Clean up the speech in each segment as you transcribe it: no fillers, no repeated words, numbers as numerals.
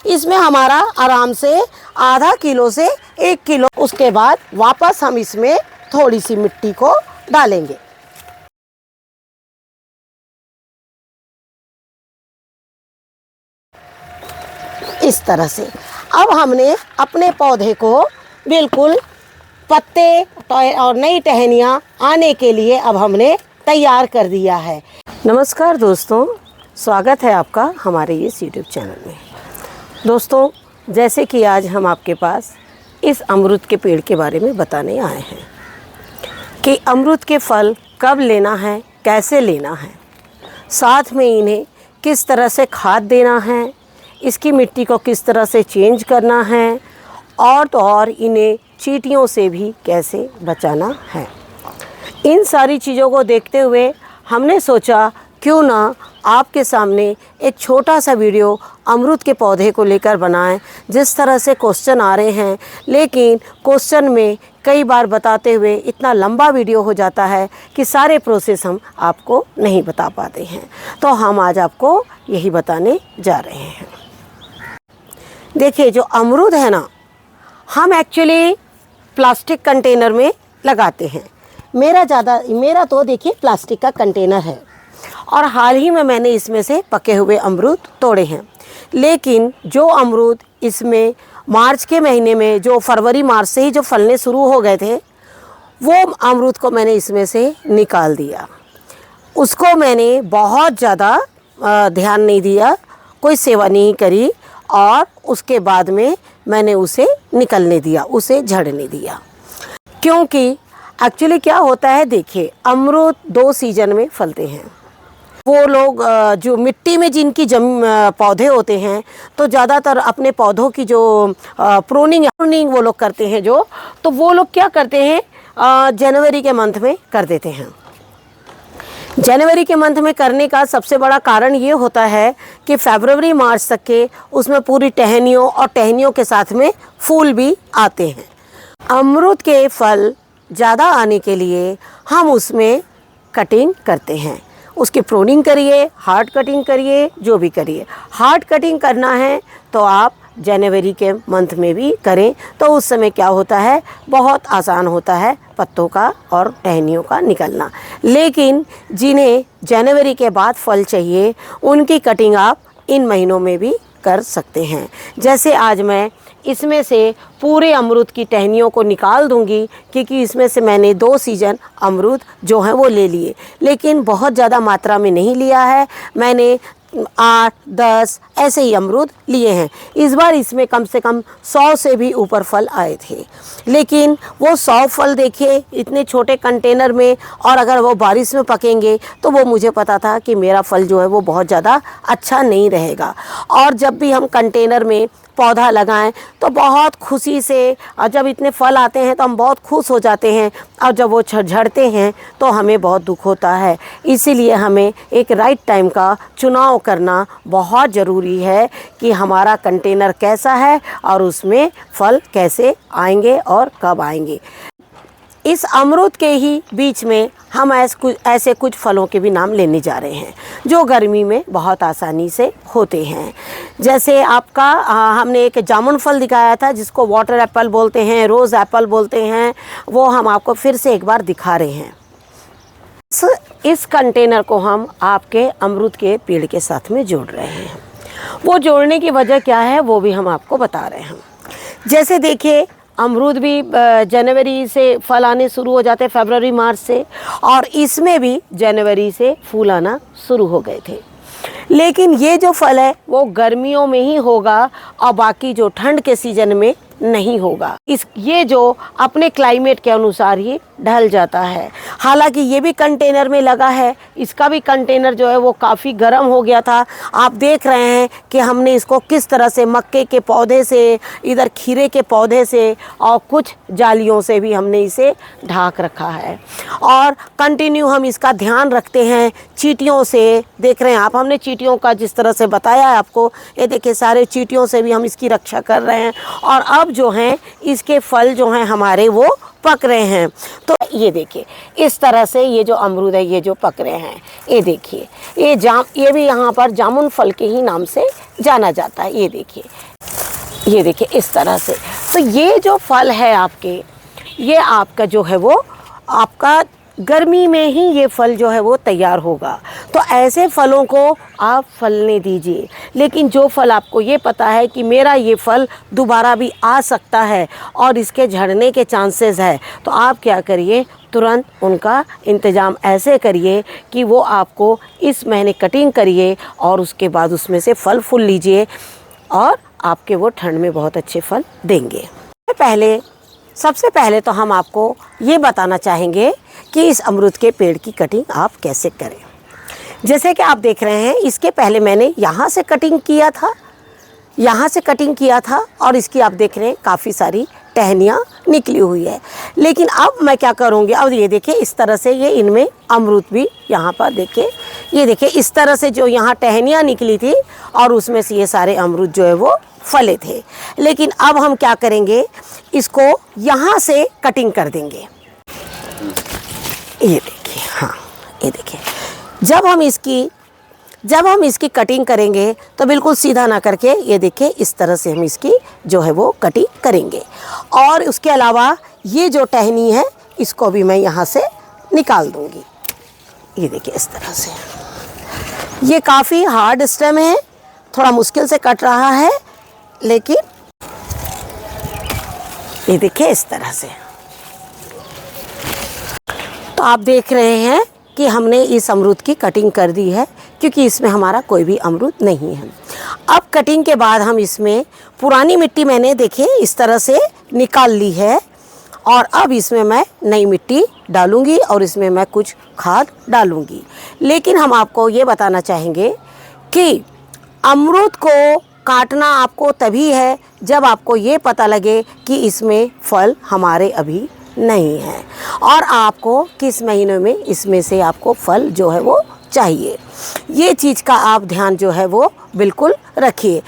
इसमें हमारा आराम से आधा किलो से 1 किलो। उसके बाद वापस हम इसमें थोड़ी सी मिट्टी को डालेंगे। इस तरह से अब हमने अपने पौधे को बिल्कुल पत्ते और नई टहनियाँ आने के लिए अब हमने तैयार कर दिया है। नमस्कार दोस्तों, स्वागत है आपका हमारे ये यूट्यूब चैनल में। दोस्तों, जैसे कि आज हम आपके पास इस अमरूद के पेड़ के बारे में बताने आए हैं कि अमरूद के फल कब लेना है, कैसे लेना है, साथ में इन्हें किस तरह से खाद देना है, इसकी मिट्टी को किस तरह से चेंज करना है और तो और इन्हें चींटियों से भी कैसे बचाना है। इन सारी चीज़ों को देखते हुए हमने सोचा क्यों ना आपके सामने एक छोटा सा वीडियो अमरूद के पौधे को लेकर बनाएं। जिस तरह से क्वेश्चन आ रहे हैं, लेकिन क्वेश्चन में कई बार बताते हुए इतना लंबा वीडियो हो जाता है कि सारे प्रोसेस हम आपको नहीं बता पाते हैं, तो हम आज आपको यही बताने जा रहे हैं। देखिए, जो अमरूद है ना, हम एक्चुअली प्लास्टिक कंटेनर में लगाते हैं। मेरा तो देखिए प्लास्टिक का कंटेनर है और हाल ही में मैंने इसमें से पके हुए अमरूद तोड़े हैं। लेकिन जो अमरूद इसमें मार्च के महीने में, जो फरवरी मार्च से ही जो फलने शुरू हो गए थे, वो अमरूद को मैंने इसमें से निकाल दिया। उसको मैंने बहुत ज़्यादा ध्यान नहीं दिया, कोई सेवा नहीं करी और उसके बाद में मैंने उसे निकलने दिया, उसे झड़ने दिया। क्योंकि एक्चुअली क्या होता है, देखिए, अमरूद 2 सीजन में फलते हैं। वो लोग जो मिट्टी में जिनकी पौधे होते हैं, तो ज़्यादातर अपने पौधों की जो प्रूनिंग वो लोग करते हैं, तो वो लोग क्या करते हैं, जनवरी के मंथ में कर देते हैं। जनवरी के मंथ में करने का सबसे बड़ा कारण ये होता है कि फरवरी मार्च तक के उसमें पूरी टहनियों और टहनियों के साथ में फूल भी आते हैं। अमरूद के फल ज़्यादा आने के लिए हम उसमें कटिंग करते हैं। उसकी प्रूनिंग करिए, हार्ड कटिंग करिए, जो भी करिए। हार्ड कटिंग करना है तो आप जनवरी के मंथ में भी करें, तो उस समय क्या होता है, बहुत आसान होता है पत्तों का और टहनियों का निकलना। लेकिन जिन्हें जनवरी के बाद फल चाहिए, उनकी कटिंग आप इन महीनों में भी कर सकते हैं। जैसे आज मैं इसमें से पूरे अमरूद की टहनियों को निकाल दूंगी, क्योंकि इसमें से मैंने 2 सीजन अमरूद जो हैं वो ले लिए, लेकिन बहुत ज़्यादा मात्रा में नहीं लिया है। मैंने 8-10 ऐसे ही अमरूद लिए हैं। इस बार इसमें कम से कम 100 से भी ऊपर फल आए थे, लेकिन वो 100 फल देखिए इतने छोटे कंटेनर में, और अगर वो बारिश में पकेंगे तो वो मुझे पता था कि मेरा फल जो है वो बहुत ज़्यादा अच्छा नहीं रहेगा। और जब भी हम कंटेनर में पौधा लगाएं तो बहुत खुशी से, और जब इतने फल आते हैं तो हम बहुत खुश हो जाते हैं, और जब वो झड़ते हैं तो हमें बहुत दुख होता है। इसीलिए हमें एक राइट टाइम का चुनाव करना बहुत ज़रूरी है कि हमारा कंटेनर कैसा है और उसमें फल कैसे आएंगे और कब आएंगे। इस अमरूद के ही बीच में हम ऐसे कुछ फलों के भी नाम लेने जा रहे हैं जो गर्मी में बहुत आसानी से होते हैं। जैसे आपका हमने एक जामुन फल दिखाया था जिसको वाटर एप्पल बोलते हैं, रोज़ एप्पल बोलते हैं, वो हम आपको फिर से एक बार दिखा रहे हैं। इस कंटेनर को हम आपके अमरूद के पेड़ के साथ में जोड़ रहे हैं। वो जोड़ने की वजह क्या है वो भी हम आपको बता रहे हैं। जैसे देखिए, अमरूद भी जनवरी से फल आने शुरू हो जाते हैं, फरवरी मार्च से, और इसमें भी जनवरी से फूल आना शुरू हो गए थे। लेकिन ये जो फल है वो गर्मियों में ही होगा और बाकी जो ठंड के सीजन में नहीं होगा। ये जो अपने क्लाइमेट के अनुसार ही ढल जाता है। हालांकि ये भी कंटेनर में लगा है, इसका भी कंटेनर जो है वो काफ़ी गर्म हो गया था। आप देख रहे हैं कि हमने इसको किस तरह से मक्के के पौधे से, इधर खीरे के पौधे से और कुछ जालियों से भी हमने इसे ढाक रखा है। और कंटिन्यू हम इसका ध्यान रखते हैं चींटियों से। देख रहे हैं आप, हमने चींटियों का जिस तरह से बताया है आपको, ये देखिए सारे चींटियों से भी हम इसकी रक्षा कर रहे हैं। और अब जो हैं इसके फल जो हैं हमारे वो पक रहे हैं। तो ये देखिए इस तरह से ये जो अमरूद है ये जो पक रहे हैं, ये देखिए ये भी यहाँ पर जामुन फल के ही नाम से जाना जाता है। ये देखिए ये देखिए इस तरह से। तो ये जो फल है आपके, ये आपका जो है वो आपका गर्मी में ही ये फल जो है वो तैयार होगा। तो ऐसे फलों को आप फलने दीजिए। लेकिन जो फल आपको ये पता है कि मेरा ये फल दोबारा भी आ सकता है और इसके झड़ने के चांसेस है, तो आप क्या करिए, तुरंत उनका इंतज़ाम ऐसे करिए कि वो आपको इस महीने कटिंग करिए और उसके बाद उसमें से फल फूल लीजिए और आपके वो ठंड में बहुत अच्छे फल देंगे। सबसे पहले तो हम आपको ये बताना चाहेंगे कि इस अमरूद के पेड़ की कटिंग आप कैसे करें। जैसे कि आप देख रहे हैं, इसके पहले मैंने यहाँ से कटिंग किया था और इसकी आप देख रहे हैं काफ़ी सारी टहनियाँ निकली हुई है। लेकिन अब मैं क्या करूँगी, अब ये देखिए इस तरह से ये इनमें अमरूद भी यहाँ पर देखिए, ये देखिए इस तरह से जो यहाँ टहनियाँ निकली थी और उसमें से ये सारे अमरूद जो है वो फले थे। लेकिन अब हम क्या करेंगे, इसको यहाँ से कटिंग कर देंगे। ये देखिए, हाँ ये देखिए, जब हम इसकी कटिंग करेंगे तो बिल्कुल सीधा ना करके ये देखिए इस तरह से हम इसकी जो है वो कटिंग करेंगे। और उसके अलावा ये जो टहनी है इसको भी मैं यहाँ से निकाल दूँगी। ये देखिए इस तरह से, ये काफ़ी हार्ड स्टेम है, थोड़ा मुश्किल से कट रहा है, लेकिन ये देखिए इस तरह से। तो आप देख रहे हैं कि हमने इस अमरूद की कटिंग कर दी है, क्योंकि इसमें हमारा कोई भी अमरूद नहीं है। अब कटिंग के बाद हम इसमें पुरानी मिट्टी मैंने देखिए इस तरह से निकाल ली है और अब इसमें मैं नई मिट्टी डालूंगी और इसमें मैं कुछ खाद डालूंगी। लेकिन हम आपको ये बताना चाहेंगे कि अमरूद को काटना आपको तभी है जब आपको ये पता लगे कि इसमें फल हमारे अभी नहीं है और आपको किस महीने में इसमें से आपको फल जो है वो चाहिए। ये चीज़ का आप ध्यान जो है वो बिल्कुल रखिए।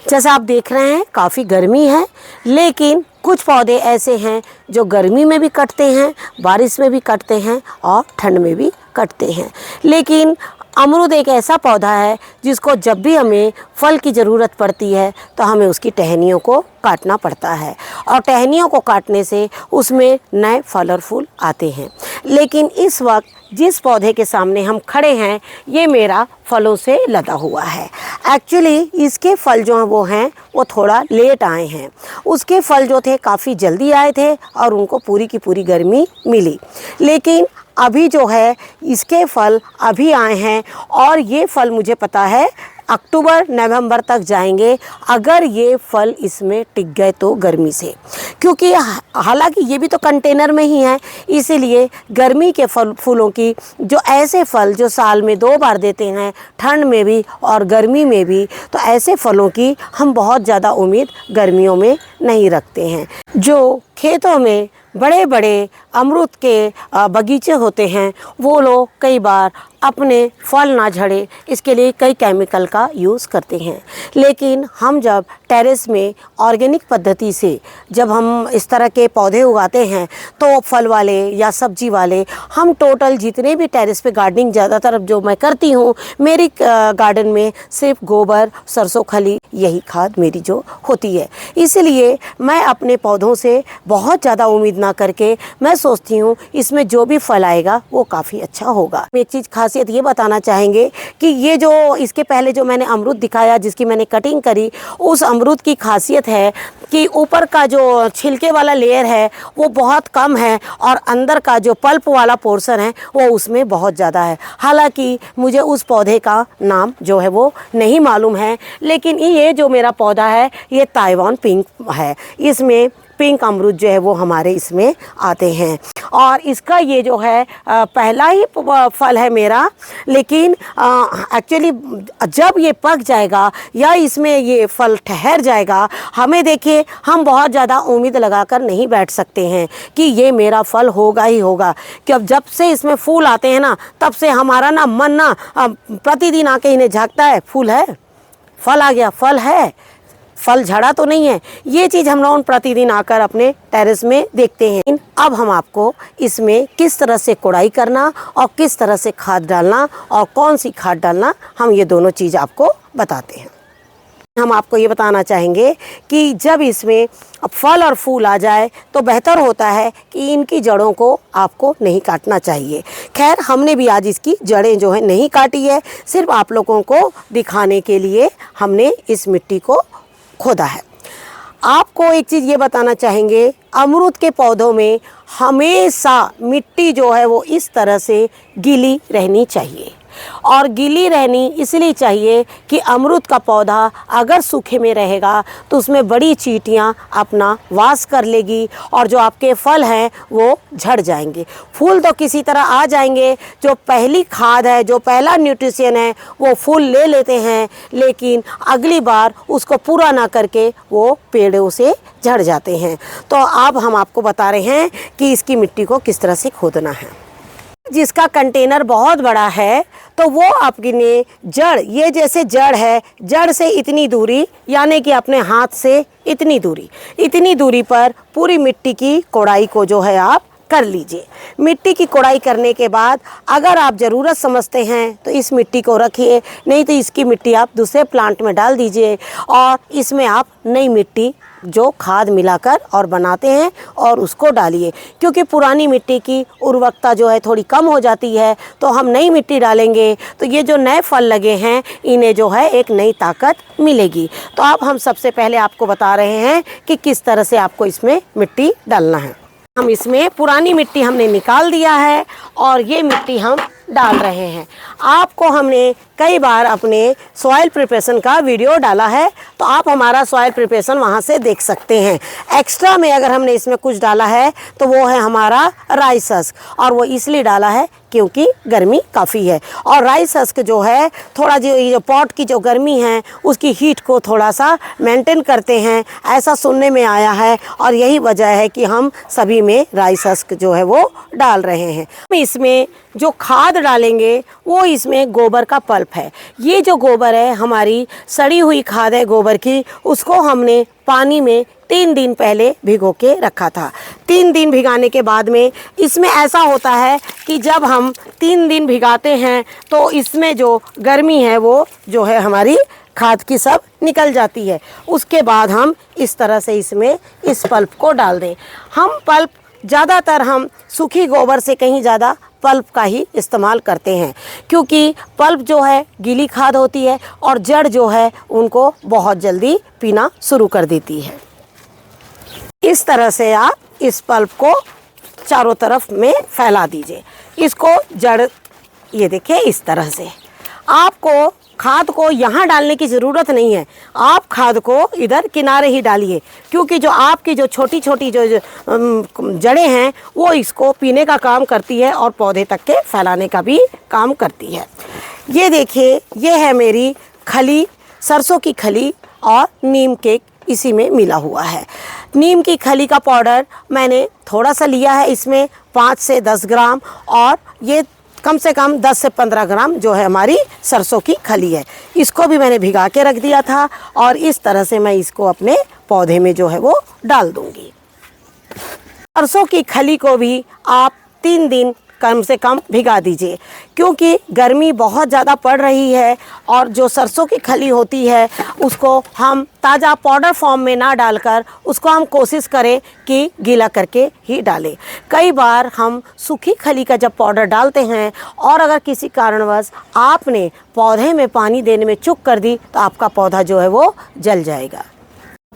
जैसा आप देख रहे हैं काफ़ी गर्मी है, लेकिन कुछ पौधे ऐसे हैं जो गर्मी में भी कटते हैं, बारिश में भी कटते हैं और ठंड में भी कटते हैं। लेकिन अमरूद एक ऐसा पौधा है जिसको जब भी हमें फल की ज़रूरत पड़ती है तो हमें उसकी टहनियों को काटना पड़ता है और टहनियों को काटने से उसमें नए फल और फूल आते हैं। लेकिन इस वक्त जिस पौधे के सामने हम खड़े हैं ये मेरा फलों से लदा हुआ है। एक्चुअली इसके फल जो हैं वो थोड़ा लेट आए हैं। उसके फल जो थे काफ़ी जल्दी आए थे और उनको पूरी की पूरी गर्मी मिली। लेकिन अभी जो है इसके फल अभी आए हैं और ये फल मुझे पता है अक्टूबर नवंबर तक जाएंगे अगर ये फल इसमें टिक गए तो गर्मी से, क्योंकि हालांकि ये भी तो कंटेनर में ही है, इसीलिए गर्मी के फूलों की जो ऐसे फल जो साल में 2 बार देते हैं, ठंड में भी और गर्मी में भी, तो ऐसे फलों की हम बहुत ज़्यादा उम्मीद गर्मियों में नहीं रखते हैं। जो खेतों में बड़े बड़े अमरूद के बगीचे होते हैं वो लोग कई बार अपने फल ना झड़े इसके लिए कई केमिकल का यूज़ करते हैं। लेकिन हम जब टेरेस में ऑर्गेनिक पद्धति से जब हम इस तरह के पौधे उगाते हैं तो फल वाले या सब्जी वाले हम टोटल जितने भी टेरेस पे गार्डनिंग ज़्यादातर जो मैं करती हूँ, मेरी गार्डन में सिर्फ गोबर, सरसों खली, यही खाद मेरी जो होती है। इसलिए मैं अपने पौधों से बहुत ज़्यादा उम्मीद ना करके मैं सोचती हूँ इसमें जो भी फल आएगा वो काफ़ी अच्छा होगा। एक चीज़ खासियत ये बताना चाहेंगे कि ये जो इसके पहले जो मैंने अमरूद दिखाया जिसकी मैंने कटिंग करी, उस अमरूद की खासियत है कि ऊपर का जो छिलके वाला लेयर है वो बहुत कम है और अंदर का जो पल्प वाला पोर्शन है वो उसमें बहुत ज़्यादा है। हालांकि मुझे उस पौधे का नाम जो है वो नहीं मालूम है, लेकिन ये जो मेरा पौधा है ये ताइवान पिंक है। इसमें पिंक अमरूद जो है वो हमारे इसमें आते हैं और इसका ये जो है पहला ही फल है मेरा। लेकिन एक्चुअली जब ये पक जाएगा या इसमें ये फल ठहर जाएगा, हमें देखिए हम बहुत ज़्यादा उम्मीद लगाकर नहीं बैठ सकते हैं कि ये मेरा फल होगा ही होगा, कि अब जब से इसमें फूल आते हैं ना तब से हमारा ना मन ना प्रतिदिन आके इन्हें झांकता है, फूल है, फल आ गया, फल है, फल झड़ा तो नहीं है। ये चीज़ हम लोग प्रतिदिन आकर अपने टेरेस में देखते हैं। अब हम आपको इसमें किस तरह से कोड़ाई करना और किस तरह से खाद डालना और कौन सी खाद डालना, हम ये दोनों चीज़ आपको बताते हैं। हम आपको ये बताना चाहेंगे कि जब इसमें फल और फूल आ जाए तो बेहतर होता है कि इनकी जड़ों को आपको नहीं काटना चाहिए। खैर, हमने भी आज इसकी जड़ें जो है नहीं काटी है, सिर्फ आप लोगों को दिखाने के लिए हमने इस मिट्टी को खोदा है। आपको एक चीज़ ये बताना चाहेंगे, अमरूद के पौधों में हमेशा मिट्टी जो है वो इस तरह से गीली रहनी चाहिए। और गीली रहनी इसलिए चाहिए कि अमरूद का पौधा अगर सूखे में रहेगा तो उसमें बड़ी चींटियां अपना वास कर लेगी और जो आपके फल हैं वो झड़ जाएंगे। फूल तो किसी तरह आ जाएंगे, जो पहली खाद है, जो पहला न्यूट्रिशन है वो फूल ले लेते हैं, लेकिन अगली बार उसको पूरा ना करके वो पेड़ों से झड़ जाते हैं। तो अब हम आपको बता रहे हैं कि इसकी मिट्टी को किस तरह से खोदना है। जिसका कंटेनर बहुत बड़ा है तो वो अपने जड़, ये जैसे जड़ है, जड़ से इतनी दूरी यानी कि अपने हाथ से इतनी दूरी पर पूरी मिट्टी की कोड़ाई को जो है आप कर लीजिए। मिट्टी की कोड़ाई करने के बाद अगर आप ज़रूरत समझते हैं तो इस मिट्टी को रखिए, नहीं तो इसकी मिट्टी आप दूसरे प्लांट में डाल दीजिए और इसमें आप नई मिट्टी जो खाद मिलाकर और बनाते हैं और उसको डालिए, क्योंकि पुरानी मिट्टी की उर्वरकता जो है थोड़ी कम हो जाती है। तो हम नई मिट्टी डालेंगे तो ये जो नए फल लगे हैं इन्हें जो है एक नई ताकत मिलेगी। तो अब हम सबसे पहले आपको बता रहे हैं कि किस तरह से आपको इसमें मिट्टी डालना है। हम इसमें पुरानी मिट्टी हमने निकाल दिया है और ये मिट्टी हम डाल रहे हैं। आपको हमने कई बार अपने सॉइल प्रिपरेशन का वीडियो डाला है, तो आप हमारा सॉइल प्रिपरेशन वहाँ से देख सकते हैं। एक्स्ट्रा में अगर हमने इसमें कुछ डाला है तो वो है हमारा राइस हस्क, और वो इसलिए डाला है क्योंकि गर्मी काफ़ी है और राइस हस्क जो है थोड़ा जो पॉट की जो गर्मी है उसकी हीट को थोड़ा सा मेंटेन करते हैं, ऐसा सुनने में आया है और यही वजह है कि हम सभी में राइस हस्क जो है वो डाल रहे हैं। इसमें जो खाद डालेंगे वो इसमें गोबर का पल्प है। ये जो गोबर है हमारी सड़ी हुई खाद है गोबर की, उसको हमने पानी में 3 दिन पहले भिगो के रखा था। 3 दिन भिगाने के बाद में इसमें ऐसा होता है कि जब हम 3 दिन भिगाते हैं तो इसमें जो गर्मी है वो जो है हमारी खाद की सब निकल जाती है। उसके बाद हम इस तरह से इसमें इस पल्प को डाल दें। हम पल्प ज़्यादातर हम सूखी गोबर से कहीं ज़्यादा पल्प का ही इस्तेमाल करते हैं, क्योंकि पल्प जो है गीली खाद होती है और जड़ जो है उनको बहुत जल्दी पीना शुरू कर देती है। इस तरह से आप इस पल्प को चारों तरफ में फैला दीजिए। इसको जड़, ये देखिए इस तरह से। आपको खाद को यहाँ डालने की ज़रूरत नहीं है, आप खाद को इधर किनारे ही डालिए, क्योंकि जो आपकी जो छोटी छोटी जो जड़ें हैं वो इसको पीने का काम करती है और पौधे तक के फैलाने का भी काम करती है। ये देखिए, ये है मेरी खली, सरसों की खली और नीम के इसी में मिला हुआ है। नीम की खली का पाउडर मैंने थोड़ा सा लिया है, इसमें 5 से 10 ग्राम, और ये कम से कम 10 से 15 ग्राम जो है हमारी सरसों की खली है। इसको भी मैंने भिगा के रख दिया था और इस तरह से मैं इसको अपने पौधे में जो है वो डाल दूंगी। सरसों की खली को भी आप 3 दिन कम से कम भिगा दीजिए, क्योंकि गर्मी बहुत ज़्यादा पड़ रही है और जो सरसों की खली होती है उसको हम ताज़ा पाउडर फॉर्म में ना डालकर उसको हम कोशिश करें कि गीला करके ही डालें। कई बार हम सूखी खली का जब पाउडर डालते हैं और अगर किसी कारणवश आपने पौधे में पानी देने में चूक कर दी तो आपका पौधा जो है वो जल जाएगा।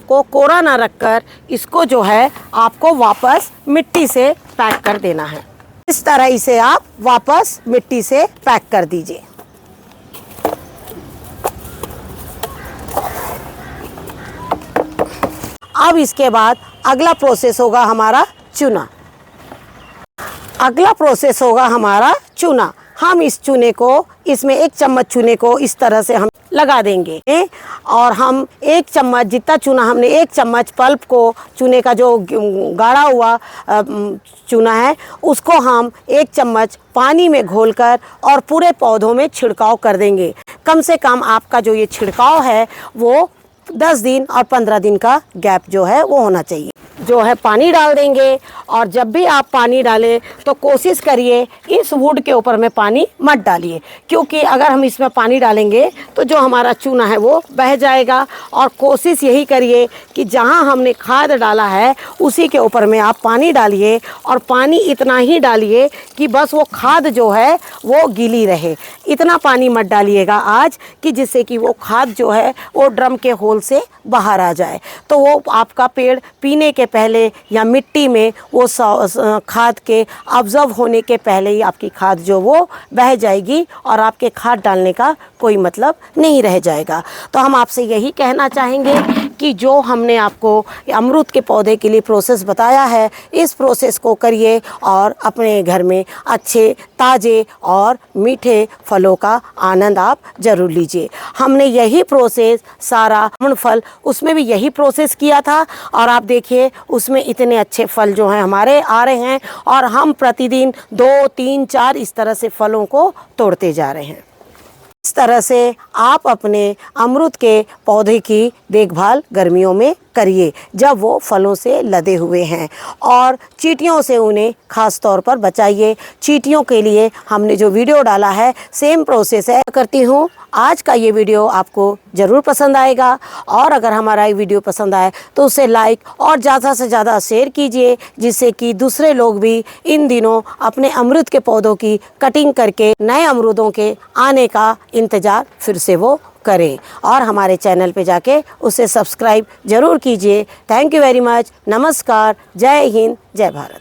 को कोरा ना रखकर इसको जो है आपको वापस मिट्टी से पैक कर देना है। इस तरह इसे आप वापस मिट्टी से पैक कर दीजिए। अब इसके बाद अगला प्रोसेस होगा हमारा चूना। अगला प्रोसेस होगा हमारा चूना। हम इस चूने को, इसमें 1 चम्मच चूने को इस तरह से हम लगा देंगे और हम 1 चम्मच जितना चूना, हमने 1 चम्मच पल्प को, चूने का जो गाढ़ा हुआ चूना है उसको हम 1 चम्मच पानी में घोलकर और पूरे पौधों में छिड़काव कर देंगे। कम से कम आपका जो ये छिड़काव है वो 10 दिन और 15 दिन का गैप जो है वो होना चाहिए। जो है पानी डाल देंगे। और जब भी आप पानी डालें तो कोशिश करिए इस वुड के ऊपर में पानी मत डालिए, क्योंकि अगर हम इसमें पानी डालेंगे तो जो हमारा चूना है वो बह जाएगा। और कोशिश यही करिए कि जहाँ हमने खाद डाला है उसी के ऊपर में आप पानी डालिए, और पानी इतना ही डालिए कि बस वो खाद जो है वो गीली रहे। इतना पानी मत डालिएगा आज कि जिससे कि वो खाद जो है वो ड्रम के होल से बाहर आ जाए, तो वो आपका पेड़ पीने के पहले या मिट्टी में वो खाद के ऑब्जर्व होने के पहले ही आपकी खाद जो वो बह जाएगी और आपके खाद डालने का कोई मतलब नहीं रह जाएगा। तो हम आपसे यही कहना चाहेंगे कि जो हमने आपको अमरूद के पौधे के लिए प्रोसेस बताया है, इस प्रोसेस को करिए और अपने घर में अच्छे ताज़े और मीठे फलों का आनंद आप ज़रूर लीजिए। हमने यही प्रोसेस सारा फल उसमें भी यही प्रोसेस किया था, और आप देखिए उसमें इतने अच्छे फल जो हैं हमारे आ रहे हैं, और हम प्रतिदिन 2, 3, 4 इस तरह से फलों को तोड़ते जा रहे हैं। इस तरह से आप अपने अमरूद के पौधे की देखभाल गर्मियों में करिए जब वो फलों से लदे हुए हैं, और चींटियों से उन्हें ख़ास तौर पर बचाइए। चींटियों के लिए हमने जो वीडियो डाला है सेम प्रोसेस है। करती हूँ आज का ये वीडियो आपको ज़रूर पसंद आएगा, और अगर हमारा ये वीडियो पसंद आए तो उसे लाइक और ज़्यादा से ज़्यादा शेयर कीजिए, जिससे कि दूसरे लोग भी इन दिनों अपने अमरूद के पौधों की कटिंग करके नए अमरूदों के आने का इंतज़ार फिर से वो करें, और हमारे चैनल पे जाके उसे सब्सक्राइब ज़रूर कीजिए। Thank you very much. नमस्कार। जय हिंद, जय भारत।